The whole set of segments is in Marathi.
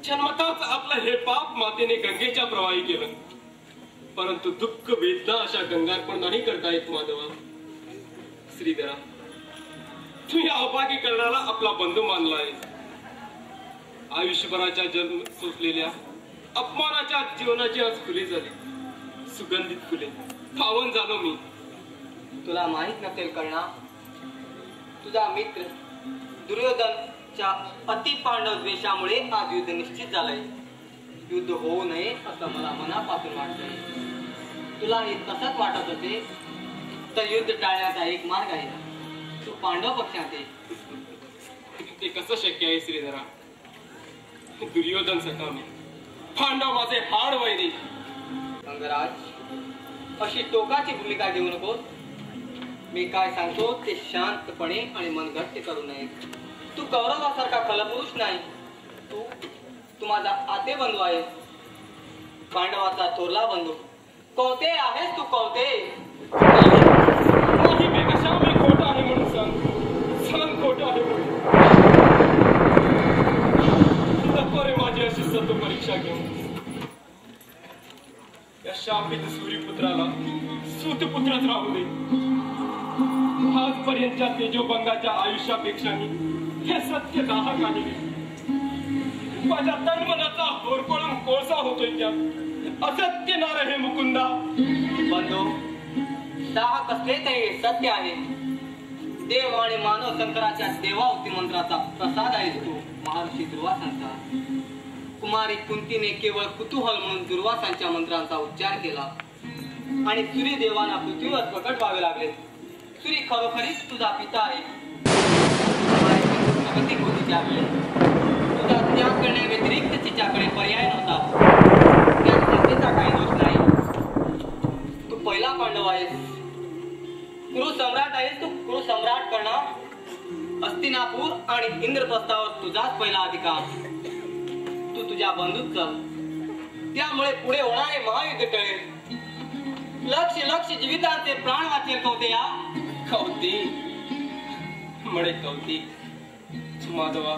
जन्मताच आपलं हे पाप मातेने गंगेच्या प्रवाही केलं, परंतु दुःख वेदना अशा गंगार्पण नाही करता येत माधवा. श्रीधरा, तू या अभागीकरणाला आपला बंधू मानला आहे. आयुष्यभराच्या जन्म सोसलेल्या अपमानाच्या जीवनाची आज फुले झाली, सुगंधित फुले. पावन झालो मी. तुला माहित नसेल कळना, तुझा मित्र दुर्योधनच्या अति पांडव द्वेषामुळे आज युद्ध निश्चित झालंय. युद्ध होऊ नये असं मला मनापासून वाटतंय. तुला हे तसंच वाटत होते तर युद्ध टाळण्याचा एक मार्ग आहे. तू पांडव पक्षात आहे. ते कसं शक्य आहे श्रीधरा? दुर्योधन सखा मी, पांडव माझे हाड वैरी. अंगराज, अशी टोकाची भूमिका घेऊ नको. मी काय सांगतो ते शांतपणे आणि मन घट्ट करू नये. तू कौरवासारखा फलपुरुष नाही. तू माझा आते बंधू आहेस, पांडवाचा थोरला बंधू. कोणते आहेस तू? कोणते नाही मी कशा मी खोट आहे म्हणून सांग खोट आहे म्हणून. नको रे माझी अशी सत्व परीक्षा घेऊन. या शापित सूर्यपुत्राला सूतपुत्रच राहू दे. आजपर्यंतच्या तेजोभंगाच्या आयुष्यापेक्षा हे सत्य दाहक आहे. माझ्या तनमनाचा होरपळून कोळसा होतोय त्यात. असत्य ना रे मुकुंदा. बंधू, दाहक असले तरी सत्य आहे. देव आणि मानव शंकराच्या देवावती मंत्राचा प्रसाद आहे तू महर्षी दुर्वासांचा. कुमारी कुंतीने केवळ कुतूहल म्हणून दुर्वासांच्या मंत्रांचा उच्चार केला आणि सूर्यदेवांना पृथ्वीवर प्रकट व्हावे लागले. सूर्य खरोखरीच तुझा पिता आहे. प्रगती होती त्यावेळी तुझा त्याग करण्या व्यतिरिक्त तिच्याकडे पर्याय नव्हता. त्यात सत्तेचा काही दोष नाही. तू पहिला पांडव आहेस, कुरु सम्राट आहेस. तू कुरु सम्राट करणार. हस्तिनापूर आणि इंद्रप्रस्थावर तुझाच पहिला अधिकार. तू तुझ्या बंधूच चल, त्यामुळे पुढे होणारे महायुद्ध टळेल. लक्ष जीविताचे प्राण वाचेल. कौतेया, कौती म्हणे कौती. माधवा,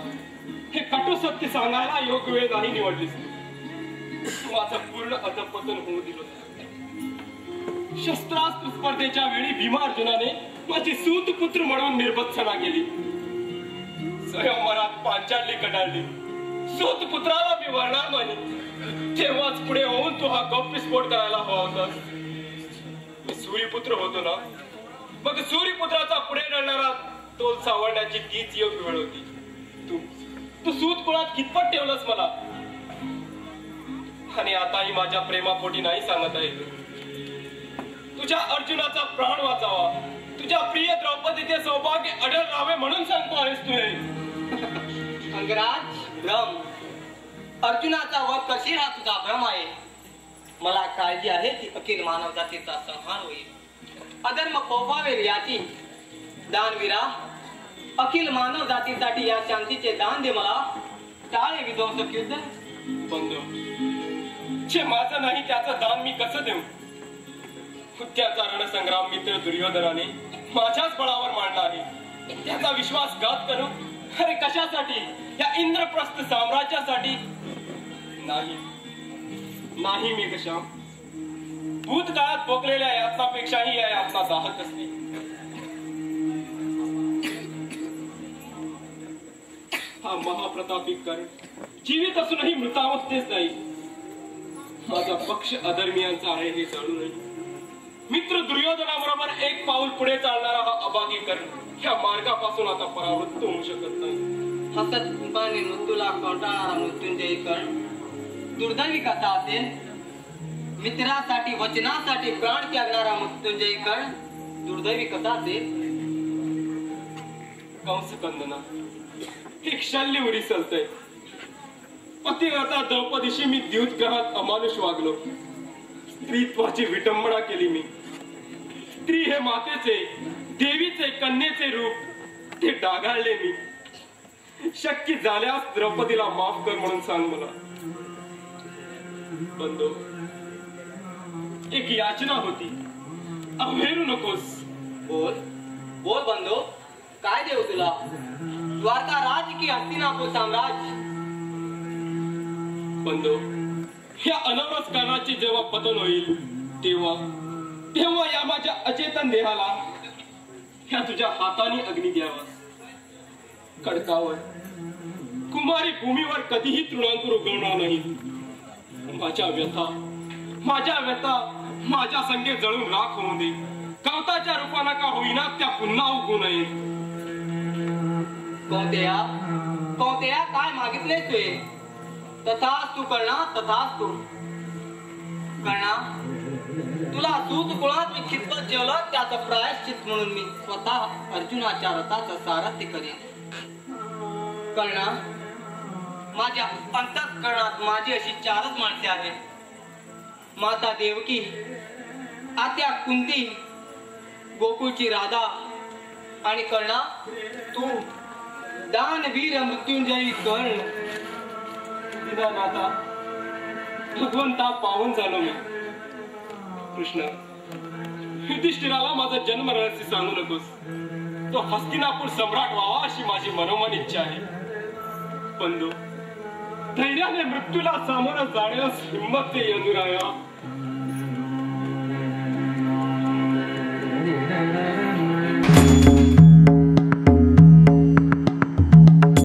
हे कटू सत्य सांगायला योग्य वेळ नाही निवडलीस. माझं पूर्ण अधपतन होऊ दिलं. शस्त्रास्त्र स्पर्धेच्या वेळी भीमार्जुनाने माझी सूतपुत्र म्हणून निर्भत्सना केली. स्वयंवरात पांचाली कटाळली. सूतपुत्राला मी वरणार नाही. तेव्हाच पुढे होऊन तू हा गौप्यस्फोट करायला हवा होतास. मी सूर्यपुत्र होतो ना, मग सूर्यपुत्राचा पुढे रडणारा तोल सावरण्याची तीच योग्य वेळ होती. तू सूतकुळात कितपत ठेवलंस मला. आणि आताही माझ्या प्रेमापोटी नाही सांगत आहे. तुझ्या अर्जुनाचा प्राण वाचावा, तुझ्या प्रिय द्रौपदीचे सौभाग्य अडळ राहावे म्हणून सांगतो आहेस तू हे. अंगराज, भ्रम. अर्जुनाचा वध करशील हा तुझा भ्रम आहे. मला काळजी आहे की अखिल मानव जातीचा संहार होईल. अधर्म फोफावेल याची. दानवीरा, अखिल मानव जातीसाठी या शांतीचे दान दे मला. टाळे विध्वंसक युद्ध. बंधू, जे माझं नाही त्याचं दान मी कसं देऊ? त्याचा रणसंग्राम मित्र दुर्योधनाने माझ्याच बळावर मांडला आहे. त्याचा विश्वासघात करू? अरे कशासाठी? या इंद्रप्रस्थ साम्राज्यासाठी नाही. नाही मी कशा भूतकाळात भोगलेल्या यातनापेक्षाही या यातना दाहक असते. हा महाप्रतापी कर्ण जीवित असूनही मृतावस्थेच नाही. माझा पक्ष अधर्मियांचा आहे हे जाणू नये. मित्र दुर्योधनाबरोबर एक पाऊल पुढे चालणारा हा अभागी कर्ण या मार्गापासून आता परावृत्त होऊ शकत नाही. हसत कुंभाने मृत्यूला कंटाळणारा मृत्युंजयी कर्ण दुर्दैवी कसा असेल. मित्रासाठी वचनासाठी प्राण त्यागणारा मृत्युंजयी कर्ण दुर्दैवी कसा असेल. कंसकंदना, एक शल्य उडी चलतय. पतिव्रता द्रौपदीशी मी द्यूतग्रहात अमानुष वागलो. स्त्रीत्वाची विटंबना केली मी. स्त्री हे मातेचे, देवीचे, कन्येचे रूप ते डागाळले मी. शक्य झाल्यास द्रौपदीला माफ कर म्हणून सांग मला. बंधू, एक याचना होती, अवहेरू नकोस. बोल बोल बंधू, काय देऊ तुला? द्वारका राज की हस्तिनापूर साम्राज्य? बंधू, ह्या अनवरस कारणाची जेव्हा पतन होईल तेव्हा या माझ्या अचेतन देहाला ह्या तुझ्या हाताने अग्नी द्यावा. खडकावर कुमारी भूमीवर कधीही तृणांकुर उगवणार नाही. माझ्या व्यथा माझ्या संख्येत जळून राख होऊ दे. कवताच्या रूपाला का होईना त्या पुन्हा उगू नये. कौंतेया काय मागितले तुये? तथास्तु कर्णा, तथास्तु. कर्णा, तुला दूत कुळात मी खितपत जेवलं त्याचं प्रायश्चित म्हणून मी स्वतः अर्जुनाच्या रथाचं सारथ्य करेन. कर्णा, माझ्या अंतःकरणात माझी अशी 4च माणसे आहेत. माता देवकी, आत्या कुंती, गोकुळची राधा आणि कर्णा तू, दानवीर मृत्युंजयी कर्ण. निदानाता भगवंता पावन झालो मी. कृष्ण, युधिष्ठिराला माझा जन्म रहस्य सांगू नकोस. तो हस्तिनापूर सम्राट व्हावा अशी माझी मनोमन इच्छा आहे. बंधू, धैर्याने मृत्यूला सामोरं जाण्यास हिंमत दे अनुराया.